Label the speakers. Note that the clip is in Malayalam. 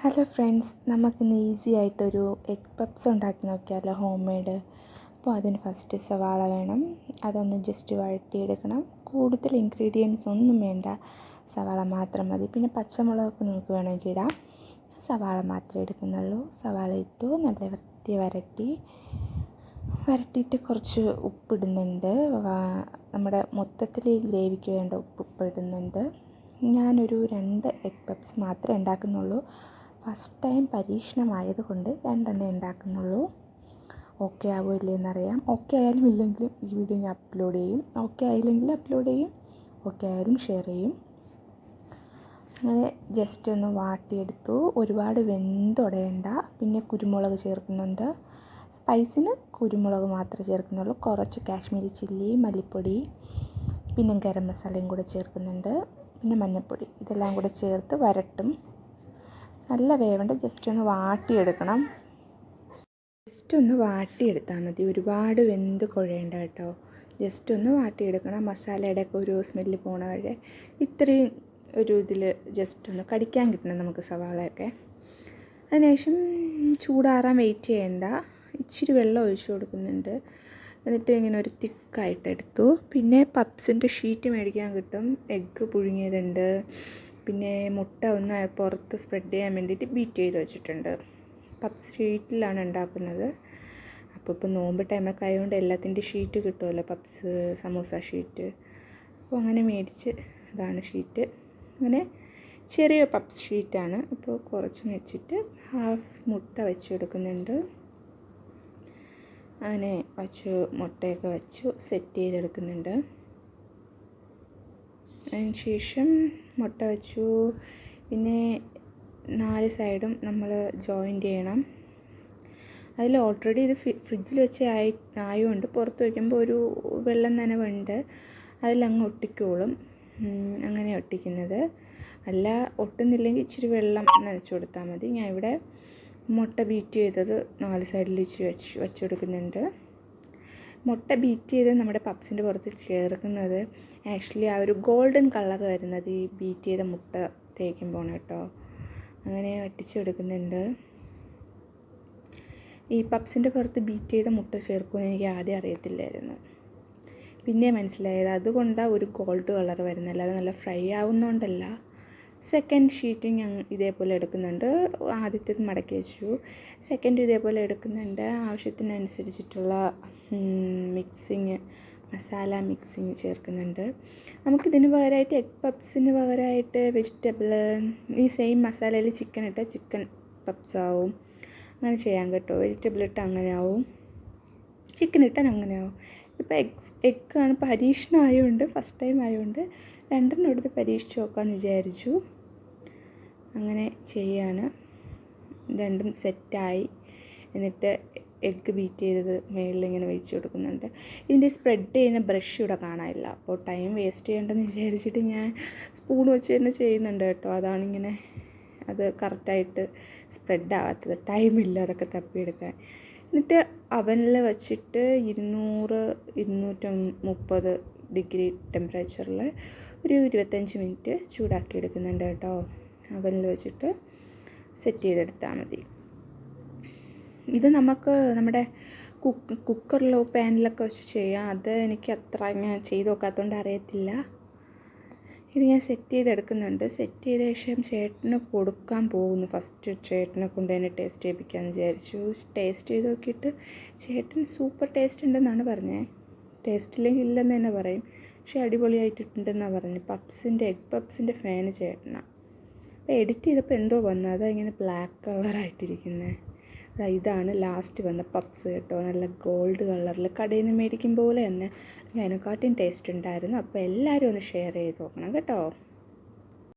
Speaker 1: ഹലോ ഫ്രണ്ട്സ്, നമുക്കിന്ന് ഈസി ആയിട്ടൊരു എഗ് പപ്സ് ഉണ്ടാക്കി നോക്കിയാലോ, ഹോം മെയ്ഡ്. അപ്പോൾ അതിന് ഫസ്റ്റ് സവാള വേണം. അതൊന്ന് ജസ്റ്റ് വഴറ്റിയെടുക്കണം. കൂടുതൽ ഇൻഗ്രീഡിയൻസ് ഒന്നും വേണ്ട, സവാള മാത്രം മതി. പിന്നെ പച്ചമുളകൊക്കെ നിങ്ങൾക്ക് വേണമെങ്കിൽ ഇടാം. സവാള മാത്രമേ എടുക്കുന്നുള്ളൂ. സവാള ഇട്ടു, നല്ല വൃത്തി വരട്ടിയിട്ട് കുറച്ച് ഉപ്പിടുന്നുണ്ട്. നമ്മുടെ മൊത്തത്തിൽ ഈ ഗ്രേവിക്ക് വേണ്ട ഉപ്പ് ഇടുന്നുണ്ട്. ഞാനൊരു 2 എഗ് പപ്സ് മാത്രമേ ഉണ്ടാക്കുന്നുള്ളൂ. ഫസ്റ്റ് ടൈം പരീക്ഷണമായതുകൊണ്ട് 2 ഉണ്ടാക്കുന്നുള്ളൂ. ഓക്കെ ആവുമല്ലേ എന്നറിയാം. ഓക്കെ ആയാലും ഇല്ലെങ്കിലും ഈ വീഡിയോ ഞാൻ അപ്ലോഡ് ചെയ്യും. ഓക്കെ ആയില്ലെങ്കിൽ അപ്ലോഡ് ചെയ്യും, ഓക്കെ ആയാലും ഷെയർ ചെയ്യും. അങ്ങനെ ജസ്റ്റ് ഒന്ന് വാട്ടിയെടുത്തു. ഒരുപാട് വെന്തുടയണ്ട. പിന്നെ കുരുമുളക് ചേർക്കുന്നുണ്ട്. സ്പൈസിന് കുരുമുളക് മാത്രമേ ചേർക്കുന്നുള്ളൂ. കുറച്ച് കാശ്മീരി ചില്ലി, മല്ലിപ്പൊടി, പിന്നെ ഗരം മസാലയും കൂടെ ചേർക്കുന്നുണ്ട്. പിന്നെ മഞ്ഞൾപ്പൊടി, ഇതെല്ലാം കൂടെ ചേർത്ത് വരട്ടും. നല്ല വേവണ്ട, ജസ്റ്റ് ഒന്ന് വാട്ടിയെടുക്കണം. ജസ്റ്റ് ഒന്ന് വാട്ടിയെടുത്താൽ മതി, ഒരുപാട് വെന്ത് കുഴയേണ്ട കേട്ടോ. ജസ്റ്റ് ഒന്ന് വാട്ടിയെടുക്കണം. മസാലയുടെ ഒക്കെ ഒരു സ്മെല്ല് പോണ വരെ ഇത്രയും ഒരു ഇതിൽ ജസ്റ്റ് ഒന്ന് കടിക്കാൻ കിട്ടണം നമുക്ക് സവാളയൊക്കെ. അതിനുശേഷം ചൂടാറാൻ വെയിറ്റ് ചെയ്യേണ്ട. ഇച്ചിരി വെള്ളം ഒഴിച്ചു കൊടുക്കുന്നുണ്ട്. എന്നിട്ട് ഇങ്ങനെ ഒരു തിക്കായിട്ടെടുത്തു. പിന്നെ പപ്സിൻ്റെ ഷീറ്റ് മേടിക്കാൻ കിട്ടും. എഗ്ഗ് പുഴുങ്ങിയതുണ്ട്. പിന്നെ മുട്ട ഒന്ന് പുറത്ത് സ്പ്രെഡ് ചെയ്യാൻ വേണ്ടിയിട്ട് ബീറ്റ് ചെയ്ത് വെച്ചിട്ടുണ്ട്. പപ്സ് ഷീറ്റിലാണ് ഉണ്ടാക്കുന്നത്. അപ്പോൾ ഇപ്പോൾ നോമ്പ് ടൈമൊക്കെ ആയതുകൊണ്ട് എല്ലാത്തിൻ്റെ ഷീറ്റ് കിട്ടുമല്ലോ, പപ്സ് സമൂസ ഷീറ്റ്. അപ്പോൾ അങ്ങനെ മേടിച്ച്, ഇതാണ് ഷീറ്റ്. അങ്ങനെ ചെറിയ പപ്സ് ഷീറ്റാണ്. അപ്പോൾ കുറച്ച് വെച്ചിട്ട് ഹാഫ് മുട്ട വെച്ചെടുക്കുന്നുണ്ട്. അങ്ങനെ മുട്ടയൊക്കെ വെച്ചു സെറ്റ് ചെയ്തെടുക്കുന്നുണ്ട്. അതിന് ശേഷം മുട്ട വെച്ചു. പിന്നെ 4 സൈഡും നമ്മൾ ജോയിൻ്റ് ചെയ്യണം. അതിൽ ഓൾറെഡി ഇത് ഫ്രിഡ്ജിൽ വെച്ച് ആയതുകൊണ്ട് പുറത്ത് വയ്ക്കുമ്പോൾ ഒരു വെള്ളം നനവുണ്ട്, അതിലങ്ങ് ഒട്ടിക്കോളും. അങ്ങനെ ഒട്ടിക്കുന്നത്. അല്ല ഒട്ടുന്നില്ലെങ്കിൽ ഇച്ചിരി വെള്ളം നനച്ച് കൊടുത്താൽ മതി. ഞാൻ ഇവിടെ മുട്ട ബീറ്റ് ചെയ്തത് 4 സൈഡിൽ ഇച്ചിരി വെച്ചെടുക്കുന്നുണ്ട്. മുട്ട ബീറ്റ് ചെയ്ത് നമ്മുടെ പപ്സിൻ്റെ പുറത്ത് ചേർക്കുന്നത് ആക്ച്വലി ആ ഒരു ഗോൾഡൻ കളർ വരുന്നത് ഈ ബീറ്റ് ചെയ്ത മുട്ട തേക്കുമ്പോൾ കേട്ടോ. അങ്ങനെ വറ്റിച്ചെടുക്കുന്നുണ്ട്. ഈ പപ്സിൻ്റെ പുറത്ത് ബീറ്റ് ചെയ്ത മുട്ട ചേർക്കുമെന്ന് എനിക്ക് ആദ്യം അറിയത്തില്ലായിരുന്നു. പിന്നെ മനസ്സിലായത് അതുകൊണ്ടാണ് ഒരു ഗോൾഡ് കളർ വരുന്നത്, അല്ലാതെ നല്ല ഫ്രൈ ആവുന്നതുകൊണ്ടല്ല. സെക്കൻഡ് ഷീറ്റ് ഞാൻ ഇതേപോലെ എടുക്കുന്നുണ്ട്. ആദ്യത്തേത് മടക്കി വെച്ചു. സെക്കൻഡ് ഇതേപോലെ എടുക്കുന്നുണ്ട്. ആവശ്യത്തിനനുസരിച്ചിട്ടുള്ള മസാല മിക്സിങ് ചേർക്കുന്നുണ്ട്. നമുക്കിതിന് പകരമായിട്ട് എഗ് പപ്സിന് പകരമായിട്ട് വെജിറ്റബിൾ ഈ സെയിം മസാലയിൽ ചിക്കൻ ഇട്ടാൽ ചിക്കൻ പപ്സ് ആവും. അങ്ങനെ ചെയ്യാൻ കേട്ടോ. വെജിറ്റബിൾ ഇട്ട് അങ്ങനെ ആവും, ചിക്കൻ ഇട്ടാൽ അങ്ങനെ ആവും. ഇപ്പോൾ എഗ്ഗാണ് പരീക്ഷണം ആയതുകൊണ്ട്, ഫസ്റ്റ് ടൈം ആയതുകൊണ്ട് 2 എടുത്ത് പരീക്ഷിച്ച് നോക്കാമെന്ന് വിചാരിച്ചു. അങ്ങനെ ചെയ്യാണ്. 2 സെറ്റായി. എന്നിട്ട് എഗ്ഗ് ബീറ്റ് ചെയ്തത് മുകളിലിങ്ങനെ വെച്ച് കൊടുക്കുന്നുണ്ട്. ഇതിൻ്റെ സ്പ്രെഡ് ചെയ്യുന്ന ബ്രഷ് ഇവിടെ കാണാനില്ല. അപ്പോൾ ടൈം വേസ്റ്റ് ചെയ്യേണ്ടെന്ന് വിചാരിച്ചിട്ട് ഞാൻ സ്പൂൺ വെച്ച് തന്നെ ചെയ്യുന്നുണ്ട് കേട്ടോ. അതാണിങ്ങനെ അത് കറക്റ്റായിട്ട് സ്പ്രെഡ് ആവാത്തത്. ടൈമില്ല അതൊക്കെ തപ്പിയെടുക്കാൻ. എന്നിട്ട് അവനിൽ വച്ചിട്ട് 200-230 ഡിഗ്രി ടെമ്പറേച്ചറിൽ ഒരു 25 മിനിറ്റ് ചൂടാക്കി എടുക്കുന്നുണ്ട് കേട്ടോ. അവനിൽ വെച്ചിട്ട് സെറ്റ് ചെയ്തെടുത്താൽ മതി. ഇത് നമുക്ക് നമ്മുടെ കുക്കറിലോ പാനിലൊക്കെ വെച്ച് ചെയ്യാം. അത് എനിക്ക് അത്ര ഞാൻ ചെയ്ത് നോക്കാത്തതുകൊണ്ട് അറിയത്തില്ല. ഇത് ഞാൻ സെറ്റ് ചെയ്തെടുക്കുന്നുണ്ട്. സെറ്റ് ചെയ്ത ശേഷം ചേട്ടന് കൊടുക്കാൻ പോകുന്നു. ഫസ്റ്റ് ചേട്ടനെ കൊണ്ട് തന്നെ ടേസ്റ്റ് ചെയ്യിപ്പിക്കാമെന്ന് വിചാരിച്ചു. ടേസ്റ്റ് ചെയ്ത് നോക്കിയിട്ട് ചേട്ടൻ സൂപ്പർ ടേസ്റ്റ് ഉണ്ടെന്നാണ് പറഞ്ഞത്. ടേസ്റ്റ് ഇല്ലെങ്കിൽ ഇല്ലെന്ന് തന്നെ പറയും, പക്ഷേ അടിപൊളിയായിട്ടുണ്ടെന്നാണ് പറഞ്ഞത്. എഗ് പപ്സിൻ്റെ ഫാന് ചേട്ടനാണ്. അപ്പോൾ എഡിറ്റ് ചെയ്തപ്പോൾ എന്തോ വന്നു, അതാ ഇങ്ങനെ ബ്ലാക്ക് കളറായിട്ടിരിക്കുന്നത്. ഇതാണ് ലാസ്റ്റ് വന്ന പപ്സ് കേട്ടോ. നല്ല ഗോൾഡ് കളറിൽ കടയിൽ നിന്ന് മേടിക്കും പോലെ തന്നെ, അതിനെക്കാട്ടിയും ടേസ്റ്റ് ഉണ്ടായിരുന്നു. അപ്പോൾ എല്ലാവരും ഒന്ന് ഷെയർ ചെയ്ത് നോക്കണം കേട്ടോ.